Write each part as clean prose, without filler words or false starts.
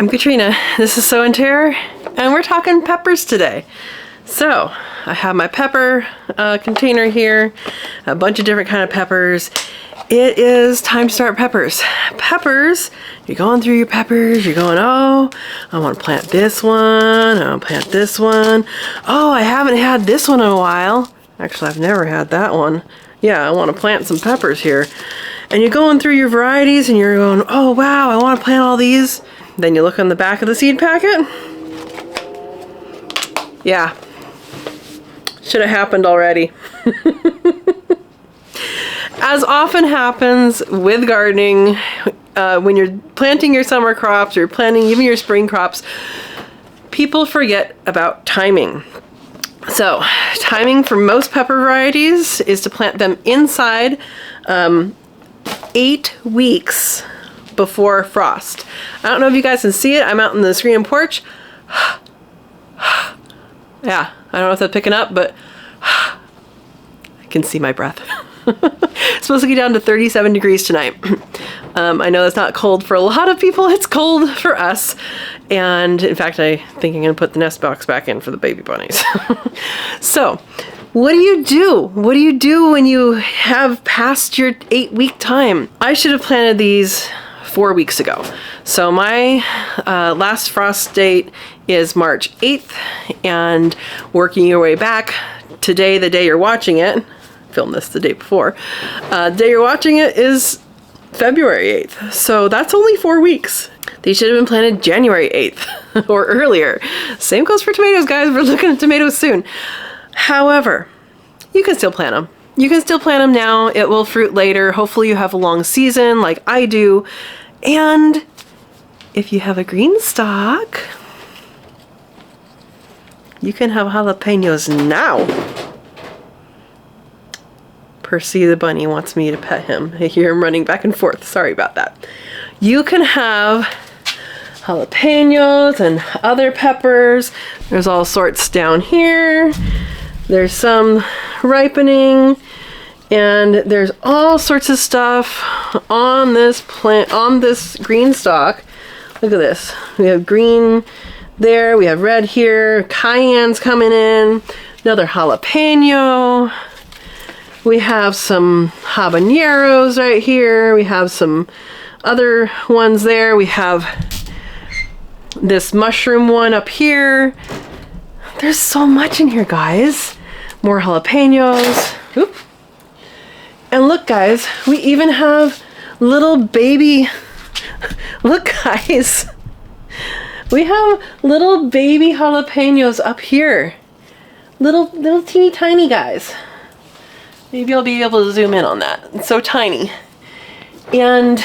I'm Katrina, this is Tare, and we're talking peppers today. So, I have my pepper container here, a bunch of different kind of peppers. It is time to start peppers. Peppers, you're going through your peppers, you're going, oh, I want to plant this one, I want to plant this one. Oh, I haven't had this one in a while. Actually, I've never had that one. Yeah, I want to plant some peppers here. And you're going through your varieties and you're going, oh wow, I want to plant all these. Then you look on the back of the seed packet. Yeah, should have happened already. As often happens with gardening, when you're planting your summer crops or planting even your spring crops, people forget about timing. So, timing for most pepper varieties is to plant them inside 8 weeks before frost. I don't know if you guys can see it. I'm out in the screen and porch. Yeah, I don't know if that's picking up, but I can see my breath. It's supposed to get down to 37 degrees tonight. I know that's not cold for a lot of people. It's cold for us. And in fact, I think I'm going to put the nest box back in for the baby bunnies. So, what do you do? What do you do when you have passed your 8-week time? I should have planted these 4 weeks ago. So my last frost date is March 8th, and working your way back, today, the day you're watching it, film this the day before, the day you're watching it is February 8th. So that's only 4 weeks. These should have been planted January 8th or earlier. Same goes for tomatoes, guys. We're looking at tomatoes soon. However, you can still plant them. You can still plant them now. It will fruit later. Hopefully you have a long season like I do. And if you have a green stalk, you can have jalapenos now. Percy the bunny wants me to pet him. I hear him running back and forth. Sorry about that. You can have jalapenos and other peppers. There's all sorts down here. There's some ripening, and there's all sorts of stuff on this plant, on this green stalk. Look at this. We have green there, we have red here, cayenne's coming in, another jalapeno. We have some habaneros right here. We have some other ones there. We have this mushroom one up here. There's so much in here, guys. More jalapenos. Oop. And look, guys, we even have little baby, look, guys. We have little baby jalapenos up here. Little teeny tiny guys. Maybe I'll be able to zoom in on that. It's so tiny. And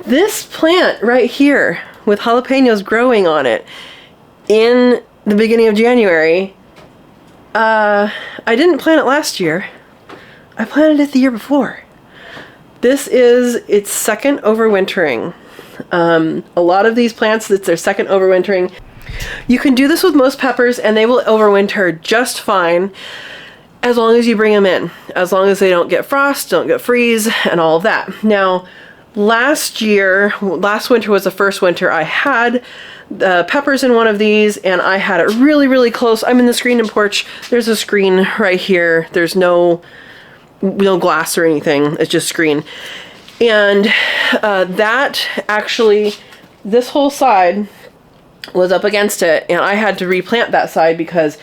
this plant right here with jalapenos growing on it in the beginning of January, I didn't plant it last year. I planted it the year before. This is its second overwintering. A lot of these plants, it's their second overwintering. You can do this with most peppers and they will overwinter just fine as long as you bring them in. As long as they don't get frost, don't get freeze, and all of that. Now, last winter was the first winter I had the peppers in one of these, and I had it really, really close. I'm in the screen and porch. There's a screen right here. There's no glass or anything. It's just screen. And that actually, this whole side was up against it, and I had to replant that side because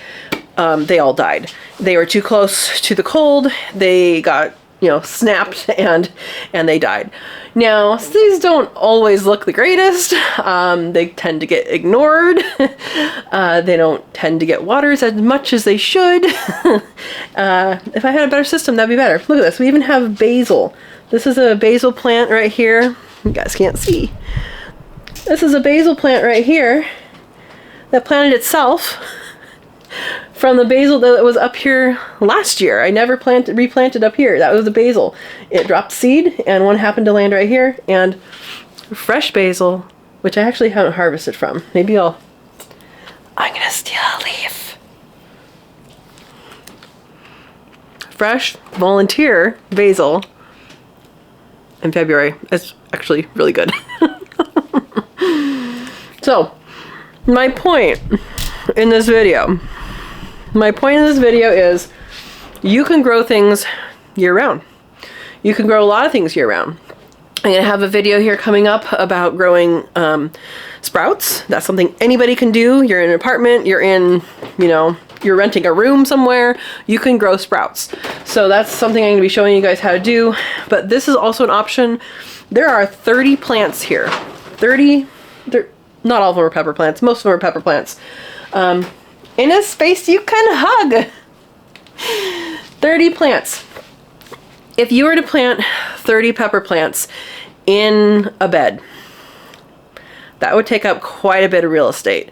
they all died. They were too close to the cold. They got, snapped and they died. Now, these don't always look the greatest. They tend to get ignored. They don't tend to get waters as much as they should. If I had a better system, that'd be better. Look at this. We even have basil. This is a basil plant right here. You guys can't see. This is a basil plant right here that planted itself from the basil that was up here last year. I never replanted up here. That was the basil. It dropped seed, and one happened to land right here, and fresh basil, which I actually haven't harvested from. Maybe I'm gonna steal a leaf. Fresh volunteer basil in February. It's actually really good. So, my point in this video is you can grow things year round. You can grow a lot of things year round. I'm going to have a video here coming up about growing sprouts. That's something anybody can do. You're in an apartment, you're in, you know, you're renting a room somewhere, you can grow sprouts. So that's something I'm going to be showing you guys how to do. But this is also an option. There are 30 plants here. 30, not all of them are pepper plants. Most of them are pepper plants. In a space you can hug. 30 plants. If you were to plant 30 pepper plants in a bed, that would take up quite a bit of real estate.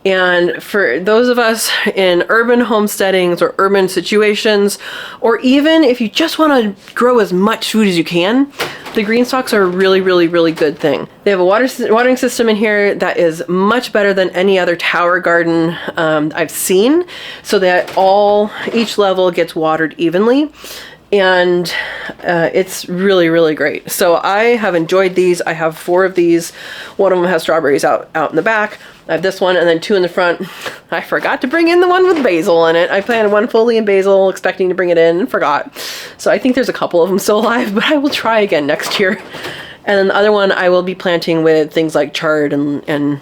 And for those of us in urban homesteadings or urban situations, or even if you just want to grow as much food as you can, the green stalks are a really, really, really good thing. They have a watering system in here that is much better than any other tower garden I've seen, so that each level gets watered evenly. And it's really, really great. So I have enjoyed these. I have 4 of these. One of them has strawberries out in the back. I have this one and then 2 in the front. I forgot to bring in the one with basil in it. I planted one fully in basil, expecting to bring it in, and forgot. So I think there's a couple of them still alive, but I will try again next year. And then the other one I will be planting with things like chard and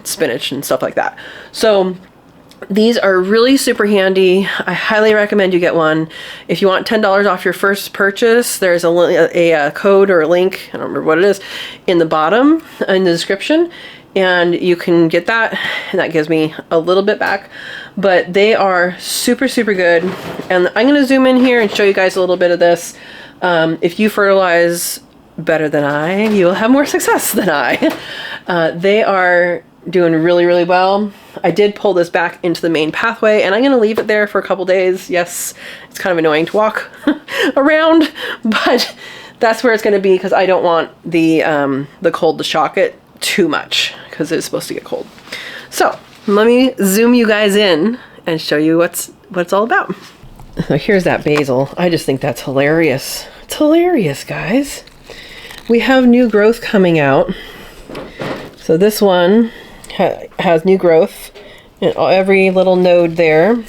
spinach and stuff like that. So these are really super handy. I highly recommend you get one. If you want $10 off your first purchase, there's a code or a link, I don't remember what it is, in the bottom in the description. And you can get that, and that gives me a little bit back. But they are super, super good. And I'm going to zoom in here and show you guys a little bit of this. If you fertilize better than I, you will have more success than I. They are doing really, really well. I did pull this back into the main pathway, and I'm going to leave it there for a couple days. Yes, it's kind of annoying to walk around, but that's where it's going to be, because I don't want the cold to shock it too much, because it's supposed to get cold. So let me zoom you guys in and show you what it's all about. So here's that basil. I just think that's hilarious. It's hilarious, guys. We have new growth coming out. So this one has new growth, and every little node there,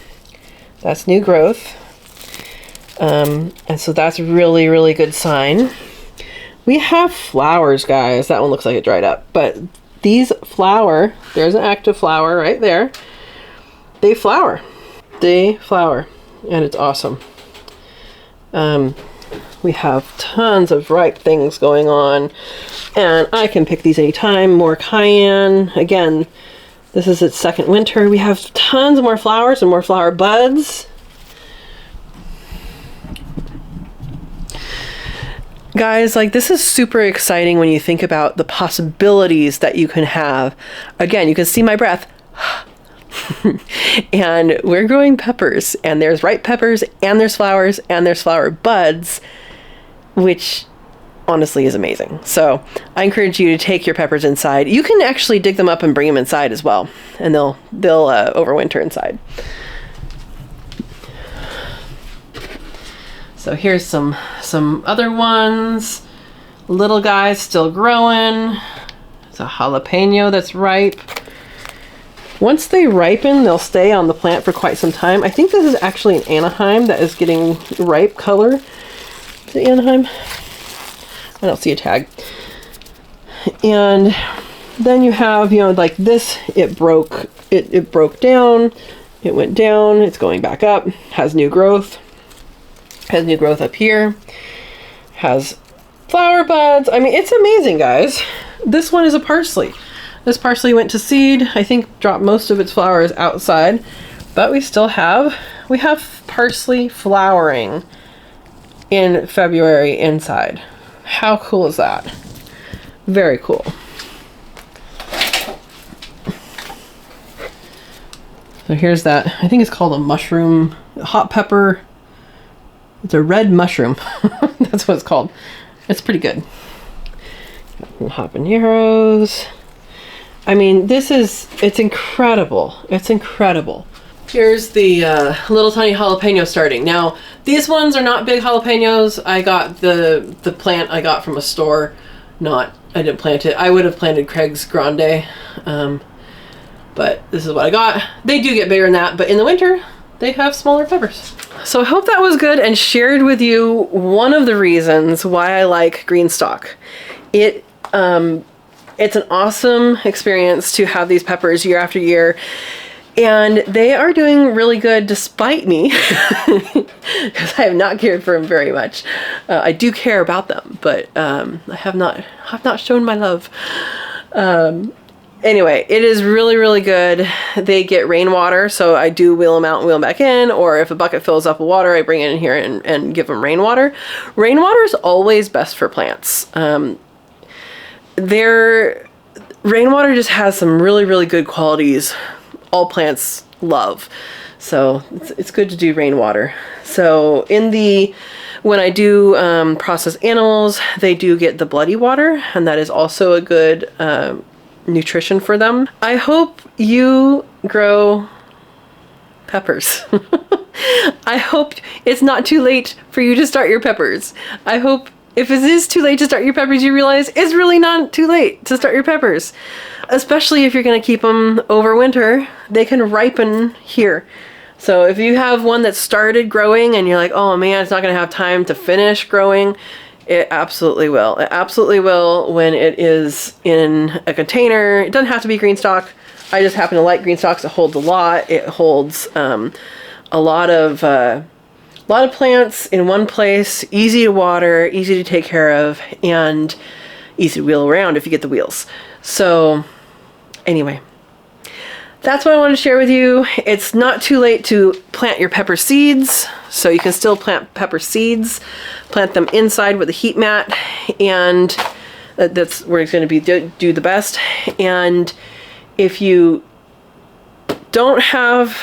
that's new growth. And so that's really, really good sign. We have flowers, guys. That one looks like it dried up, but these flower. There's an active flower right there. They flower, and it's awesome. We have tons of ripe things going on, and I can pick these anytime. More cayenne. Again, this is its second winter. We have tons more flowers and more flower buds. Guys, like, this is super exciting when you think about the possibilities that you can have. Again, you can see my breath. And we're growing peppers, and there's ripe peppers, and there's flowers, and there's flower buds, which honestly is amazing. So I encourage you to take your peppers inside. You can actually dig them up and bring them inside as well, and they'll overwinter inside. So here's some other ones. Little guys still growing. It's a jalapeno that's ripe. Once they ripen, they'll stay on the plant for quite some time. I think this is actually an Anaheim that is getting ripe color. Is it Anaheim? I don't see a tag. And then you have, like this, it broke down, it went down, it's going back up, has new growth. Has new growth up here. Has flower buds. I mean, it's amazing, guys. This one is a parsley. This parsley went to seed. I think dropped most of its flowers outside, but we have parsley flowering in February inside. How cool is that? Very cool. So here's that. I think it's called a mushroom, hot pepper. It's a red mushroom. That's what it's called. It's pretty good. Habaneros. I mean, it's incredible. It's incredible. Here's the little tiny jalapeno starting. Now, these ones are not big jalapenos. I got the plant I got from a store. I didn't plant it. I would have planted Craig's Grande, but this is what I got. They do get bigger than that, but in the winter, they have smaller peppers. So I hope that was good and shared with you one of the reasons why I like green stock. It's an awesome experience to have these peppers year after year. And they are doing really good despite me, because I have not cared for them very much. I do care about them, but I have not shown my love. Anyway, it is really, really good. They get rainwater, so I do wheel them out and wheel them back in, or if a bucket fills up with water, I bring it in here and give them rainwater. Rainwater is always best for plants. Rainwater just has some really, really good qualities all plants love. So it's good to do rainwater. So when I do process animals, they do get the bloody water, and that is also a good nutrition for them. I hope you grow peppers. I hope it's not too late for you to start your peppers. I hope if it is too late to start your peppers, you realize it's really not too late to start your peppers. Especially if you're going to keep them over winter, they can ripen here. So if you have one that started growing and you're like, oh man, it's not going to have time to finish growing, it absolutely will. It absolutely will when it is in a container. It doesn't have to be green stock. I just happen to like green stocks. It holds a lot. It holds a lot of plants in one place, easy to water, easy to take care of, and easy to wheel around if you get the wheels. So anyway, that's what I wanted to share with you. It's not too late to plant your pepper seeds. So you can still plant pepper seeds, plant them inside with a heat mat, and that's where it's going to be do the best. And if you don't have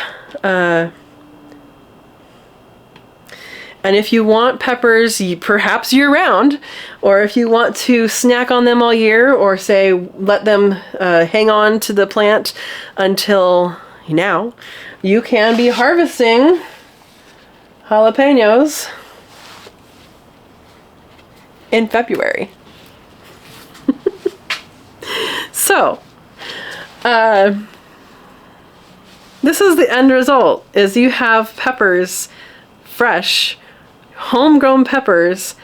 and if you want peppers, perhaps year-round, or if you want to snack on them all year, or say let them hang on to the plant until now, you can be harvesting jalapenos in February. So, this is the end result, is you have peppers, fresh, homegrown peppers,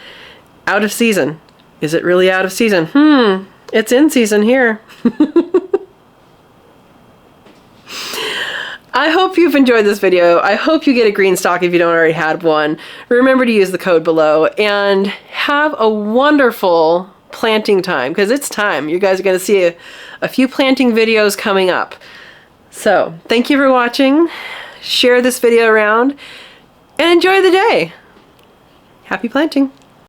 out of season. Is it really out of season? It's in season here. I hope you've enjoyed this video. I hope you get a green stock if you don't already have one. Remember to use the code below, and have a wonderful planting time, because it's time. You guys are going to see a few planting videos coming up. So thank you for watching. Share this video around and enjoy the day. Happy planting.